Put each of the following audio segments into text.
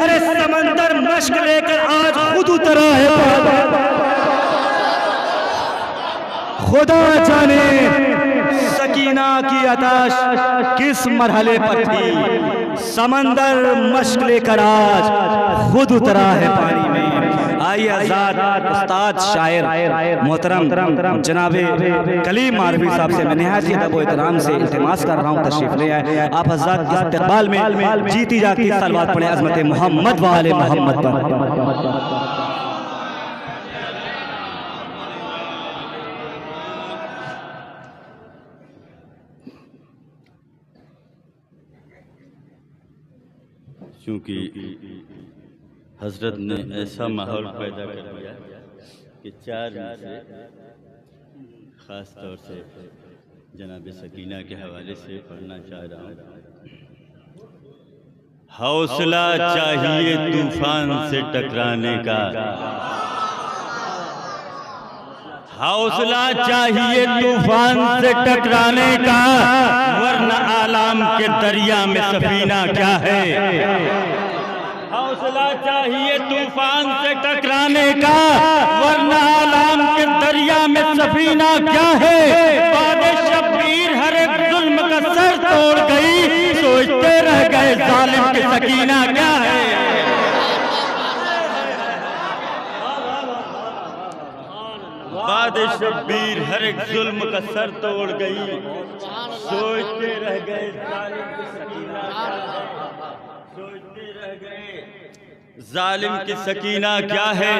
अरे समंदर मश्क लेकर आज खुद उतरा है। खुदा जाने सकीना की आताश किस मरहले पर थी। समंदर मश्क लेकर आज खुद उतरा है पानी में। आइए आजाद उस्ताद शायर मोहतरम जनाबे कलीम मारवी साहब से मैं निहायत ही अदब व एहतराम से इल्तिमास कर रहा हूँ तशरीफ ले आए। आप हज़रात के इस्तक़बाल में जीती जाती सलवात पढ़े अज़मत मोहम्मद व आले मोहम्मद पर। क्योंकि हजरत ने ऐसा माहौल पैदा कर दिया कि चार में से ख़ास तौर से जनाब सकीना के हवाले से पढ़ना चाह रहा हूँ। हौसला चाहिए तूफान से टकराने का, हौसला चाहिए तूफान से टकराने का, वरना आलाम के दरिया में सफीना क्या है। हौसला चाहिए तूफान से टकराने का, वरना आलाम के दरिया में सफीना क्या है। बादे शब्बीर हर एक जुल्म का सर तोड़ गई, सोचते रह गए जालिम की सकीना क्या है। बादे शब्बीर हर एक जुल्म का सर तोड़ गई, सोचते रह गए जालिम की सकीना क्या है। सोचते रह गए जालिम की सकीना क्या है।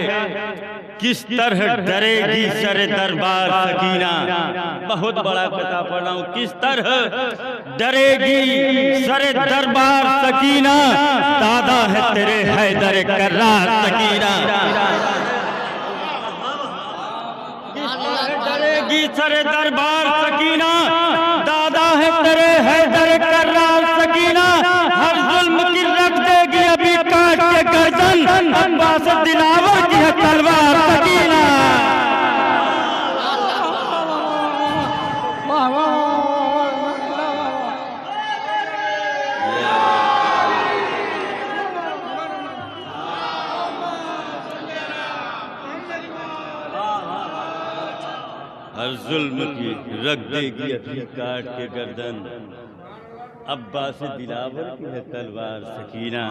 किस तरह डरेगी सरे दरबार सकीना। बहुत बड़ा कथा पढ़ रहा हूँ। किस तरह डरेगी सरे दरबार सकीना, दादा है तेरे हैदर कर्रार सकीना। किस तरह डरेगी सरे दरबार सकीना, दादा है तेरे हैदर कर्रार सकीना। हर जुल्म की रख देगी अभी काट के गर्दन, अब्बास दिलावर की है तलवार सकीना। हर जुल्म की रख देगी अभी काट के गर्दन, अब्बास दिलावर की है तलवार सकीना।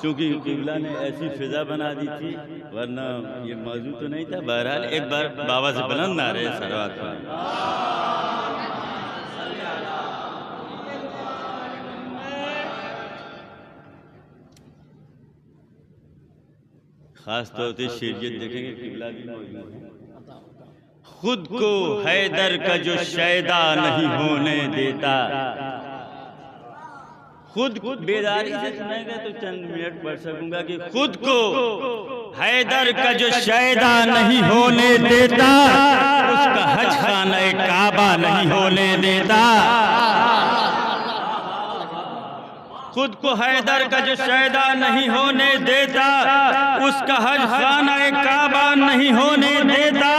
क्योंकि किबला ने ऐसी फिजा बना दी थी, वरना ये मौजूद तो नहीं था। बहरहाल एक बार बाबा से बुलंद ना रहे सलवात पर। खास तौर से शेरियत देखेंगे किबला भी मौजूद है। खुद को हैदर का जो शैदा नहीं होने देता, खुद बेदारी से सुनेंगे तो चंद मिनट पढ़ सकूंगा कि खुद को हैदर का जो शैदा नहीं होने देता, उसका हज खाना काबा नहीं होने देता। खुद को हैदर का जो शैदा नहीं होने देता, उसका हज खाना काबा नहीं होने देता।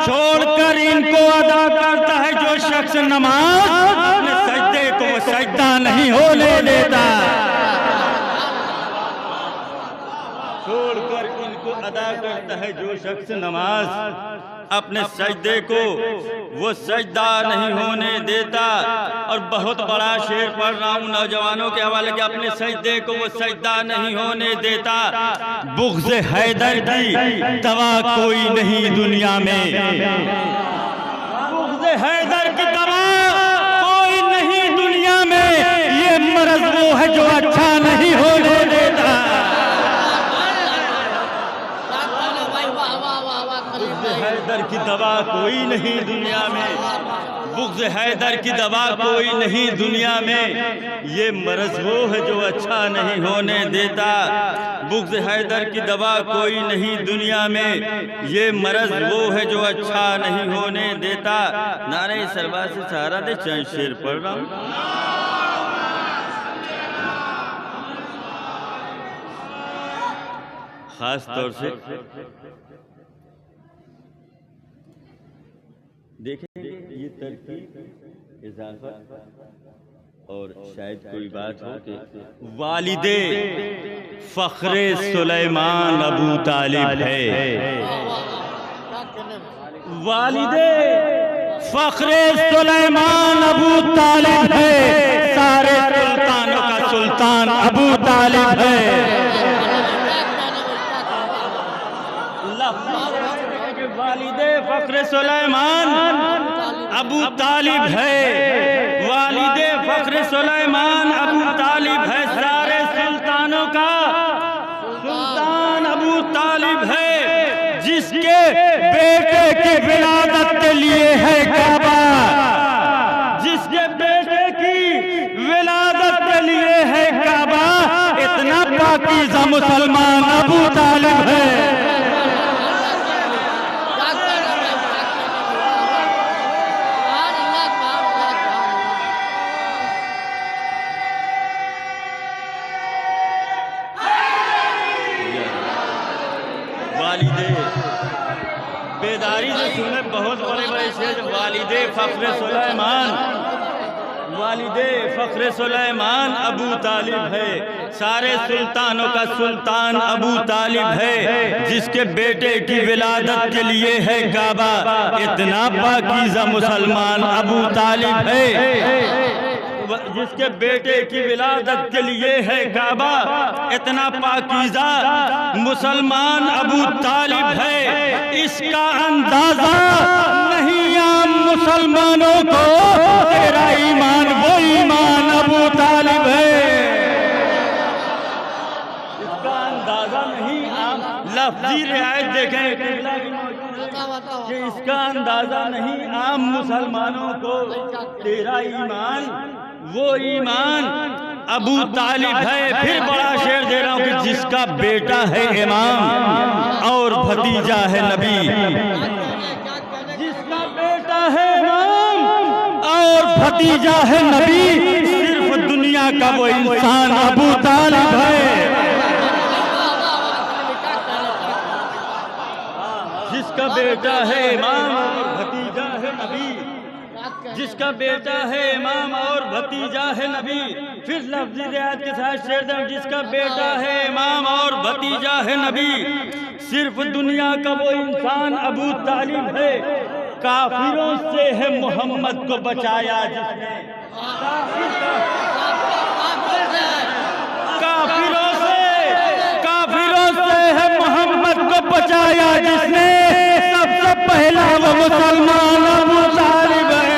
छोड़कर इनको अदा करता है जो शख्स नमाज, अपने सजदे को सजदा नहीं होने देता। छोड़कर इनको अदा करता है जो शख्स नमाज, अपने सजदे को वो सजदा नहीं होने देता। और बहुत बड़ा शेर पढ़ रहा हूँ नौजवानों के हवाले के, अपने सजदे को वो सजदा नहीं होने देता। बुग़्ज़ हैदर की दवा कोई नहीं दुनिया में, बुग़्ज़ हैदर की दवा कोई नहीं दुनिया में। ये मर्ज़ वो है जो अच्छा नहीं होने देता। हैदर की दवा कोई नहीं दुनिया में, बुग़्ज़ हैदर की दवा कोई नहीं दुनिया में। ये मर्ज़ वो है जो अच्छा नहीं होने देता। बुग़्ज़ हैदर की दवा कोई नहीं दुनिया में, ये मर्ज़ वो है जो अच्छा नहीं होने देता। नारे सरवा से सहारा दे चंद शेर पढ़ रहा हूँ। खास तौर से देखेंगे ये तरकीब, इजाफत और शायद कोई बात हो कि वालिदे फख्रे सुलेमान अबू तालिब है। वालिदे फख्रे सुलेमान अबू तालिब है, सारे सुल्तानों का सुल्तान अबू तालिब है। वालिदे फख्रे सुलेमान अबू तालिब है, वालिदे फख्रे सुलेमान अबू तालिब है, सारे सुल्तानों का सुल्तान अबू तालिब है, जिसके बेटे की विलादत के लिए है काबा, जिसके बेटे की विलादत के लिए है काबा। इतना पाकीज़ा मुसलमान अबू तालिब है। वालिदे बेदारी से सुने बहुत बड़े बड़े शेर। वालिदे फख्रे सुलेमान, वालिदे फख्रे सुलेमान अबू तालिब है, सारे सुल्तानों का सुल्तान अबू तालिब है, जिसके बेटे की विलादत के लिए है काबा। इतना पाकीज़ा मुसलमान अबू तालिब है, जिसके बेटे की विलादत के लिए है काबा। इतना पाकीज़ा मुसलमान अबू तालिब है, इसका अंदाजा नहीं आम मुसलमानों को, तेरा ईमान वो ईमान अबू तालिब है। इसका अंदाजा नहीं आम, लफ्जी रियायत देखें कि इसका अंदाजा नहीं आम मुसलमानों को, तेरा ईमान वो ईमान अबू तालिब है। फिर बड़ा शेर दे रहा हूं कि जिसका बेटा है इमाम और भतीजा है नबी, जिसका बेटा है इमाम और भतीजा है नबी, सिर्फ दुनिया का वो इंसान अबू तालिब है। जिसका बेटा है इमाम और भतीजा है नबी, जिसका बेटा है इमाम और भतीजा है नबी। फिर लफ्ज़ी रियायत के साथ शेर दम, जिसका बेटा है इमाम और भतीजा है नबी, सिर्फ दुनिया का वो इंसान अबू तालिब है। काफिरों से है मोहम्मद को बचाया जिसने, काफिरों से है मोहम्मद को बचाया जिसने, सबसे पहला वो मुसलमान अबू तालिब है।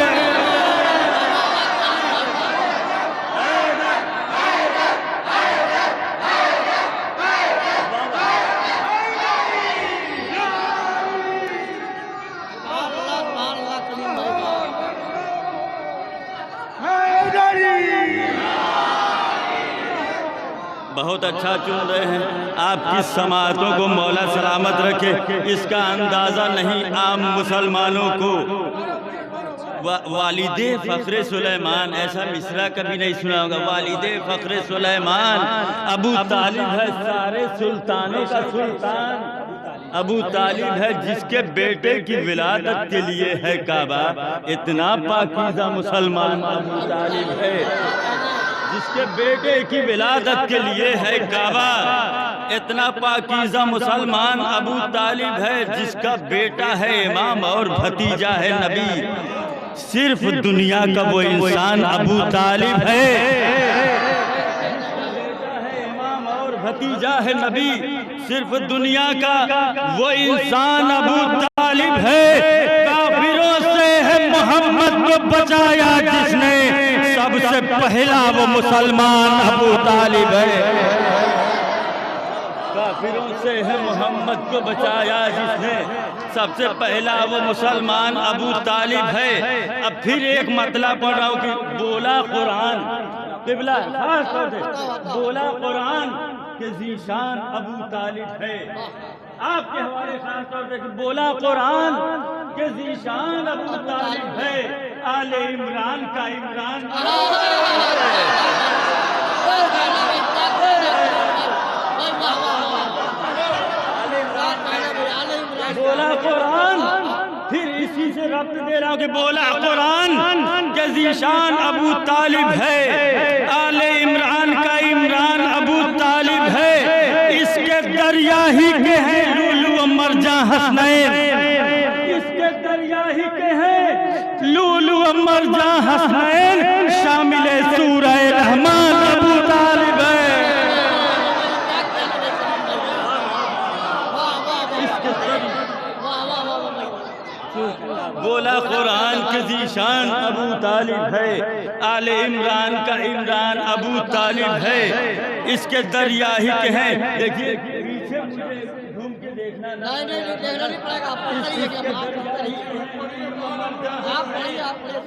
बहुत अच्छा चुन रहे हैं। आपकी समातों को मौला सलामत रखे। इसका अंदाज़ा नहीं आम मुसलमानों को। वालिदे फख्रे सुलेमान, ऐसा मिसरा कभी नहीं सुना होगा। वालिदे फख्रे सुलेमान अबू तालिब है, सारे सुल्तानों का सुल्तान अबू तालिब है, जिसके बेटे की विलादत के लिए है काबा। इतना पाकीज़ा मुसलमान अबू तालिब है, जिसके बेटे की विलादत के लिए है काबा। इतना पाकीज़ा मुसलमान अबू तालिब है, जिसका बेटा है इमाम और भतीजा है नबी। सिर्फ दुनिया का वो इंसान अबू तालिब है, इमाम और भतीजा है नबी। सिर्फ दुनिया का वो इंसान अबू तालिब है। काफिरों से है मोहम्मद को बचाया जिसने, सबसे पहला वो मुसलमान अबू तालिब है। काफिरों से है मोहम्मद को बचाया जिसने, सबसे पहला वो मुसलमान अबू तालिब है। अब फिर एक मतला पढ़ रहा हूँ कि बोला कुरान, किबला खास तौर से बोला कुरान के ज़ीशान अबू तालिब है। आपके हवाले खास तौर से बोला कुरान के ज़ीशान अबू तालिब है। आले इमरान का इमरान, बोला कुरान फिर इस इसी से रब्त दे रहा हूँ कि बोला कुरान के ज़ीशान अबू तालिब है, आले इमरान का इमरान अबू तालिब है, इसके दरिया ही के हैं लूलू व मरजां हसनैन, इसके दरिया ही के हैं लूलू व मरजां हसनैन, शामिल सूरह रहमान अबू तालिब है। बोला कुरान के ज़ीशान अबू तालिब है, आले इमरान का इमरान अबू तालिब है, इसके दरिया ही के हैं। देखिए पीछे घूम के देखना, नहीं देखना नहीं पड़ेगा,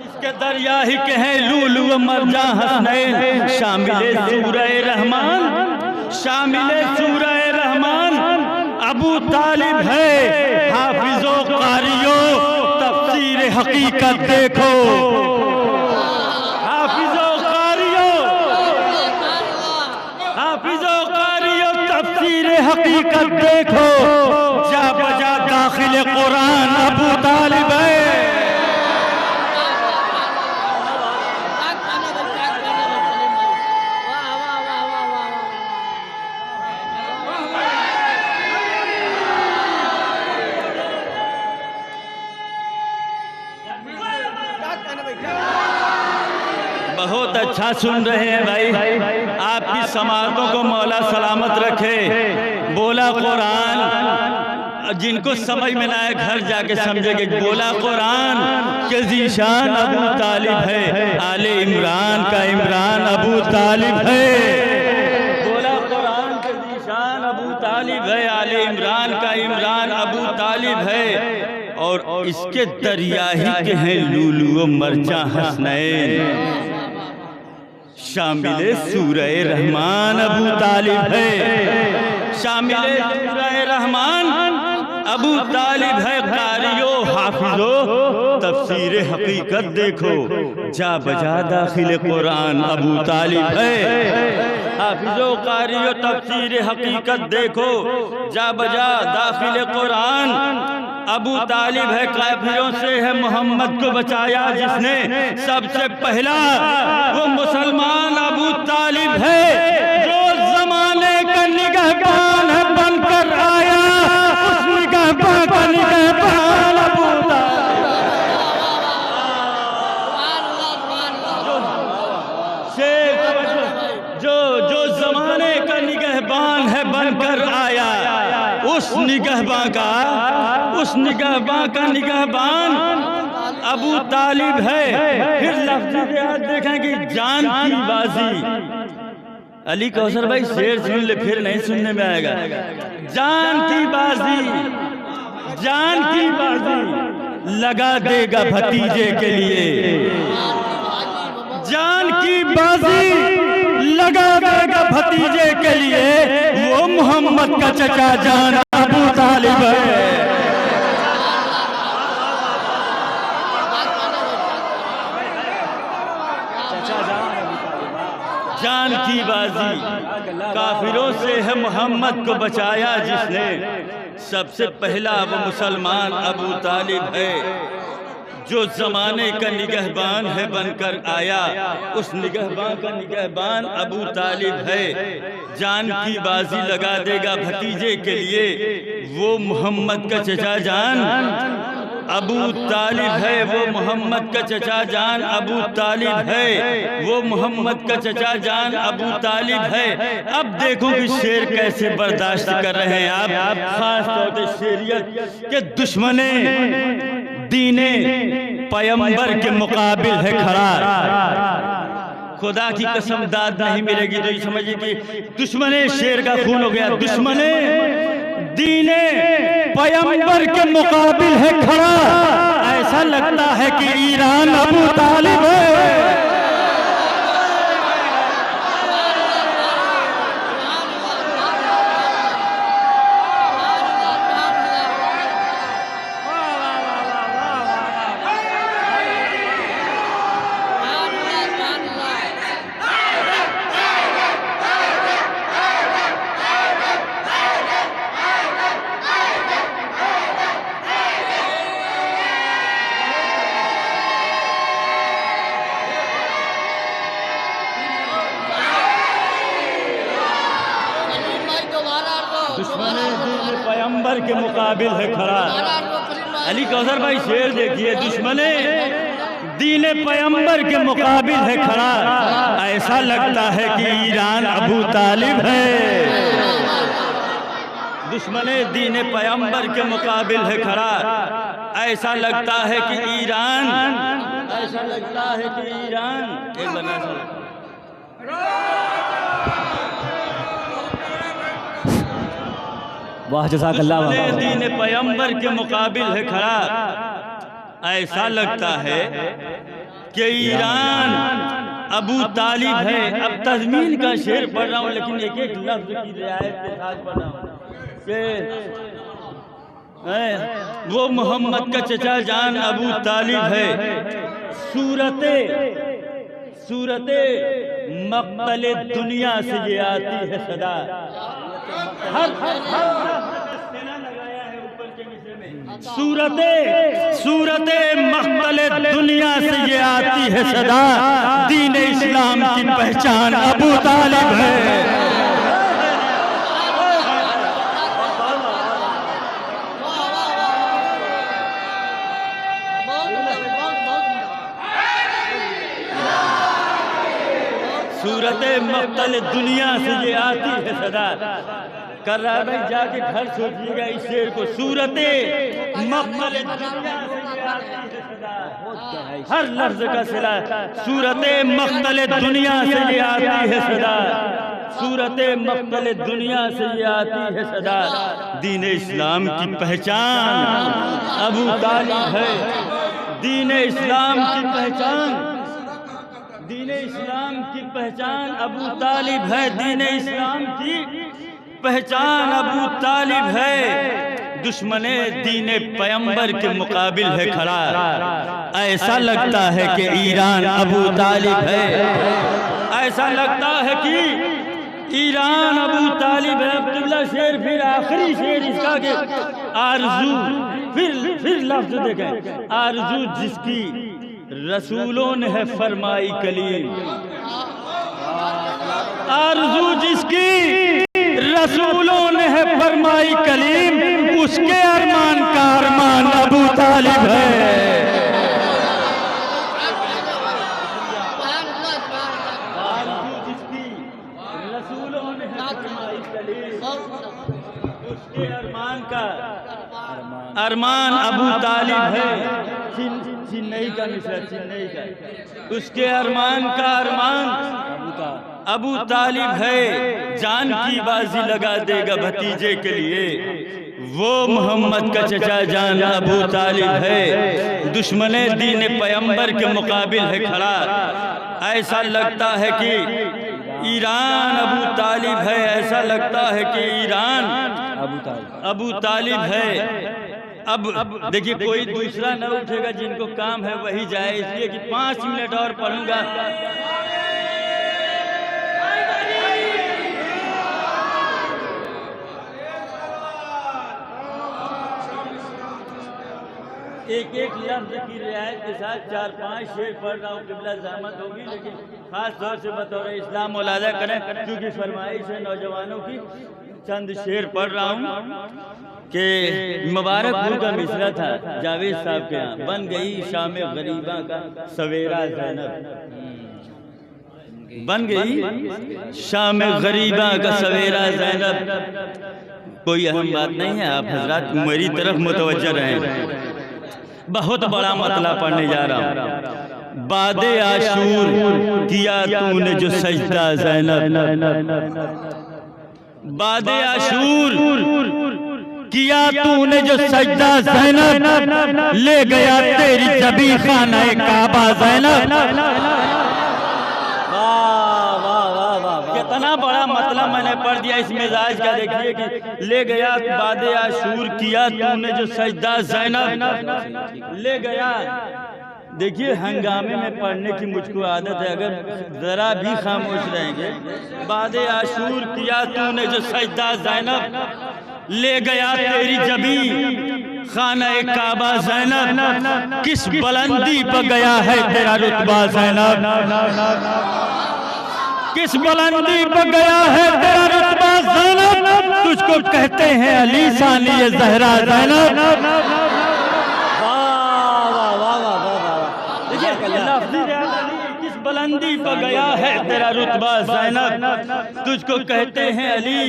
इसके दरिया ही के हैं लूलू व मरजां हसनैन, शामिल सूरह रहमान, शामिल सूरह रहमान अबू तालिब है। हाफिजो कारियो तफसीर हकीकत देखो, हाफिजो कारियो, हाफिजो कारियो तफसीर हकीकत देखो, जा बजा दाखिल कुरान अबू तालिब है। बहुत अच्छा सुन रहे हैं भाई, आपकी समातों को मौला सलामत रखे। बोला कुरान, जिनको समझ में ना आए घर जाके समझेंगे। बोला कुरान के ज़ीशान अबू तालिब है, आले इमरान का इमरान अबू तालिब है। बोला कुरान के ज़ीशान अबू तालिब है, आले इमरान का इमरान अबू तालिब है, और इसके दरिया ही के हैं लूलू व मरजां हसनैन, शामिल सूरह रहमान अबू तालिब है, शामिल सूरह रहमान अबू तालिब है। कारियो हाफिजो तफसीर हकीकत देखो, जा बजा दाखिल कुरान अबू तालिब है। हाफिजो कारियो तफसीर हकीकत देखो, जा बजा दाखिल कुरान अबू तालिब है। काफिरों से है मोहम्मद को बचाया जिसने, सबसे पहला वो मुसलमान अबू तालिब है, जो जमाने का निगहबान है बनकर आया, उस निगहबान का निगहबान अबू तालिब। जो जमाने का निगहबान है बनकर आया, उस निगहबान का, उस निगहबान का निगहबान अबू तालिब है। फिर लफ्ज़ देखें कि जान की बाजी, अली कौसर भाई शेर सुन ले फिर नहीं सुनने में आएगा। जान की बाजी, जान की बाजी लगा देगा भतीजे के लिए, जान की बाजी लगा देगा भतीजे के लिए, वो मोहम्मद का चचा जान अबू तालिब है। जान की बाजी, काफिरों से है मोहम्मद को बचाया जिसने, सबसे पहला वो मुसलमान अबू तालिब है, जो जमाने का निगहबान है बनकर आया, उस निगहबान का निगहबान अबू तालिब है। जान की बाजी लगा देगा भतीजे के लिए, वो मोहम्मद का चचा जान अबू तालिब है, वो मोहम्मद का चचा जान अबू तालिब है, वो मोहम्मद का चचा जान अबू तालिब है। अब देखो कि शेर कैसे बर्दाश्त कर रहे हैं आप, खास तौर पे शेरियत के दुश्मने दीने पैगंबर के मुकाबिल है खड़ा। खुदा की कसम दाद नहीं मिलेगी तो ये समझिए कि दुश्मने शेर का खून हो गया, दुश्मने दीने पैगंबर के मुकाबिल है खड़ा। ऐसा लगता है कि ईरान अबू तालिब है। दुश्मन दीन पैगंबर के मुकाबिल है खड़ा। अली कौसर भाई शेर देखिए, दुश्मन दीन पैगंबर के मुकाबिल है खड़ा, ऐसा लगता है कि ईरान अबू तालिब है। दुश्मन दीन पैगंबर के मुकाबिल है खड़ा, ऐसा लगता है कि ईरान, ऐसा लगता है कि ईरान एक बना वाह जज़ाकल्लाह। दीन पैगंबर के मुकाबिल है खड़ा, ऐसा लगता है कि ईरान अबू तालिब है। अब तज़मीन का शेर पढ़ रहा हूँ, लेकिन एक एक लफ्ज की रियायत के साथ पढ़ रहा हूँ कि वो मोहम्मद का चचा जान अबू तालिब है। सूरते मक़तल दुनिया से ये आती है सदा। सूरते मक़तल दुनिया से ये आती है सदा, दीन इस्लाम की पहचान अबू तालिब है। सूरते मक़तल दुनिया से ये आती है सदा। कर रहा है भाई, जाके घर सोचिएगा इस शेर को। सूरते मक़तल दुनिया से ये आती है सदा, हर लफ्ज का सिला। सूरते मक़तल दुनिया से ये आती है सदा, सूरते मक़तल दुनिया से ये आती है सदा, दीन इस्लाम की पहचान अबू तालिब है। दीन इस्लाम की पहचान, दीन इस्लाम की पहचान अबू तालिब है। दीन इस्लाम की पहचान अबू तालिब है। दुश्मने दीन पैगंबर के मुकाबिल है खड़ा, ऐसा लगता है कि ईरान अबू तालिब है। ऐसा लगता है कि ईरान अबू तालिब है। अब्दुल्ला शेर फिर आखिरी शेर इसका के आरज़ू, फिर लफ्ज़ देखें, आरज़ू जिसकी रसूलों ने है फरमाई कलीम। आरज़ू जिसकी रसूलों ने है फरमाई कलीम, उसके अरमान का अरमान अबू तालिब है। आरज़ू जिसकी रसूलों ने है फरमाई कलीम, उसके अरमान का अरमान अबू तालिब है। चिन्नई का मिसरा, चिन्नई का, उसके अरमान का अरमान अबू तालिब है। जान की बाजी लगा देगा भतीजे के लिए, वो मोहम्मद का चचा जान अबू तालिब है। दुश्मने दीन पैगंबर के मुकाबिल है खड़ा, ऐसा लगता है कि ईरान अबू तालिब है। ऐसा लगता है कि ईरान अबू तालिब है। अब देखिए, कोई दूसरा न उठेगा, जिनको काम है वही जाए, इसलिए कि 5 मिनट और पढ़ूंगा। एक एक लफ्ज की रियायत के साथ 4-5 शेर पढ़ रहा हूँ। किबला ज़हमत होगी, लेकिन खास तौर से बतौर इस्लाम मुलाज़ा करें, क्योंकि फरमाइश है नौजवानों की। चंद शेर पढ़ रहा हूँ कि मुबारकपुर का मिसरा था जावेद साहब के यहाँ। बन गई शाम गरीबा का सवेरा ज़ैनब, बन गई शाम गरीबा का सवेरा ज़ैनब। कोई अहम बात नहीं है, आप हजरात मेरी तरफ मुतवज्जह रहें। बहुत बड़ा मतलब पढ़ने जा रहा हूँ। बादे आशूर किया तूने जो सजदा ज़ैनब, बादे आशूर किया तूने जो सजदा ज़ैनब, ले गया तेरी जबी खाना काबा ज़ैनब। कितना बड़ा मतलब मैंने पढ़ दिया इस मिजाज का। देखिए कि ले गया बादे आशूर किया तूने जो सजदा ज़ैनब, ले गया। देखिए, हंगामे में पढ़ने की मुझको आदत है, अगर जरा भी खामोश रहेंगे। बादे आशूर किया तूने जो सजदा ज़ैनब, ले गया तेरी जबी खाना काबा ज़ैनब, किस बुलंदी पर गया है तेरा रुतबा ज़ैनब, किस बुलंदी पर गया है तेरा रुतबा ज़ैनब। तुझको कहते हैं अली सानी ये ज़हरा ज़ैनब। किस बुलंदी पर गया है तेरा रुतबा ज़ैनब, तुझको कहते हैं अली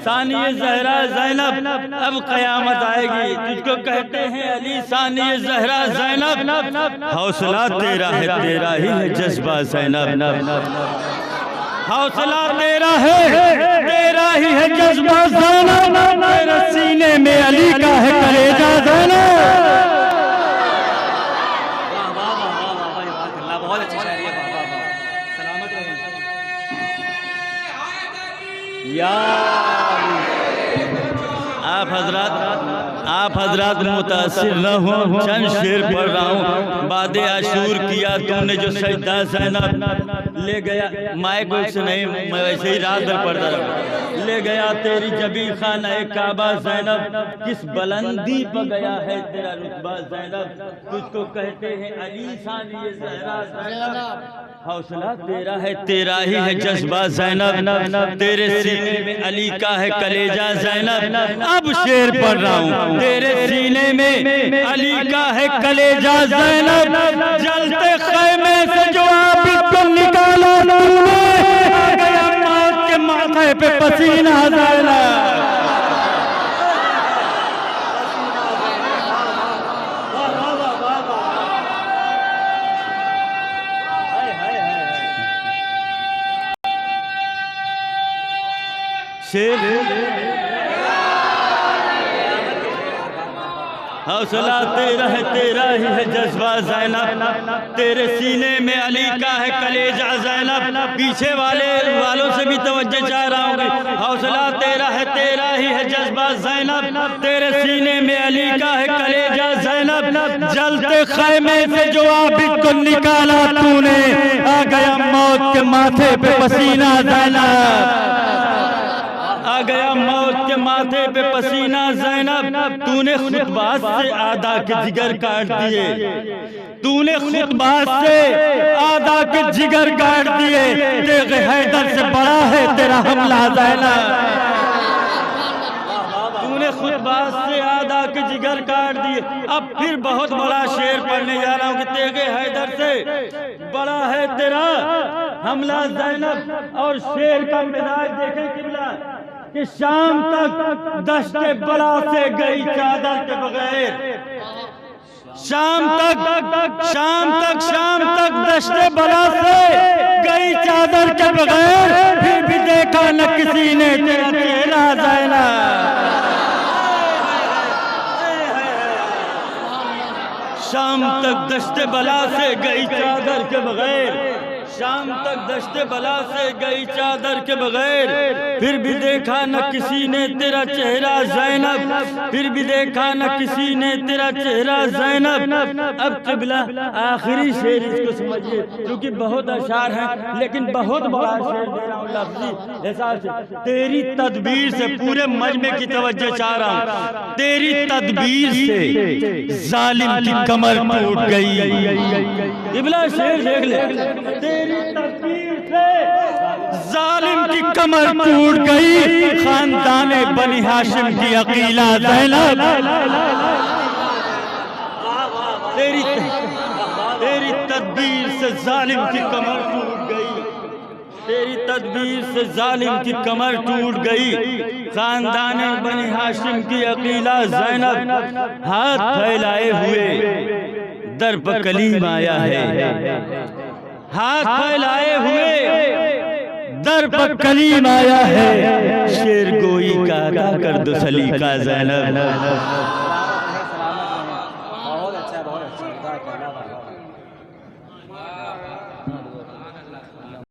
सानी ज़हरा ज़ैनब। अब क़यामत आएगी, तुझको कहते हैं अली सानी ज़हरा ज़ैनब। हौसला तेरा है, तेरा ही है जज्बा ज़ैनब। हौसला तेरा है, तेरा ही है जज्बा ज़ैनब। तेरे सीने में अली का है कलेजा ज़ैनब। आप हजरात मुतासिर न हो, चंद शेर पढ़ रहा हूँ। बाद आशूर किया तुमने जो सजदा ज़ैनब, ले गया माइक से नहीं, मैं वैसे ही रात भर पढ़ता रहा। ले गया तेरी जबी खाना काबा ज़ैनब, किस बुलंदी पर गया है तेरा रुतबा ज़ैनब। तुझको कहते हैं अली सानी ज़हरा ज़ैनब। हौसला तेरा है, तेरा ही है जज्बा ज़ैनब। तेरे सीने में अली का है कलेजा ज़ैनब। अब शेर पढ़ रहा हूँ। तेरे सीने में अली का है कलेजा ज़ैनब। जलते खैमे से जो आबिद को निकाला तूने, गया मौत के माथे पे पसीना ज़ैनब। हौसला तेरा है, तेरा ही है जज्बा ज़ैनब। तेरे सीने में अली का है कलेजा ज़ैनब। पीछे वालों से भी तवज्जो चाह रहा हूँ। हौसला तेरा है, तेरा ही है जज्बा ज़ैनब। तेरे सीने में अली का है कलेजा ज़ैनब। जलते खैमे से जो आबिद को निकाला तूने, आ गया मौत के माथे पे पसीना ज़ैनब। आ गया मौत के माथे पे पसीना ज़ैनब। तूने खुतबात से आदा के जिगर काट दिए, तूने खुतबात से आदा के जिगर काट दिए। तेरे हैदर से बड़ा है तेरा हमला ज़ैनब। तूने खुतबात से आदा के जिगर काट दिए। अब फिर बहुत बड़ा शेर पढ़ने जा रहा हूँ कि तेरे हैदर से बड़ा है तेरा हमला ज़ैनब। और शेर का मिजाज देखें किबला, कि शाम तक दश्ते बला से गई चादर के बगैर। शाम तक दश्ते बला से गई चादर के बगैर, फिर भी देखा न किसी ने तेरा चेहरा ज़ैनब। शाम तक दश्ते बला से गई चादर के बगैर, शाम तक दश्ते बला से गई चादर के बगैर, फिर भी देखा न किसी ने तेरा चेहरा ज़ैनब। फिर भी देखा न किसी ने तेरा चेहरा ज़ैनब। अब क़िबला आखिरी शेर इसको समझिए, क्योंकि बहुत अशार हैं, लेकिन बहुत बड़ा शेर दे रहा हूँ लफ्ज़ी हिसाब से। तेरी तदबीर से पूरे मजमे की तवज्जो चाह रहा हूँ। तेरी तदबीर से जालिम की कमर टूट गई। क़िबला शेर देख ले। तेरी तदबीर से जालिम की कमर टूट गई। खानदाने बनी हाशिम की अकीला ज़ैनब। तेरी तदबीर से जालिम की कमर टूट गई। तेरी तदबीर से जालिम की कमर टूट गई। खानदाने बनी हाशिम की अकीला ज़ैनब। हाथ फैलाए हुए दर पर कलीम आया है। हाथ फैलाए हुए दर पर कलीम आया है। शेर गोई का अदा कर दो सलीका ज़ैनब। बहुत अच्छा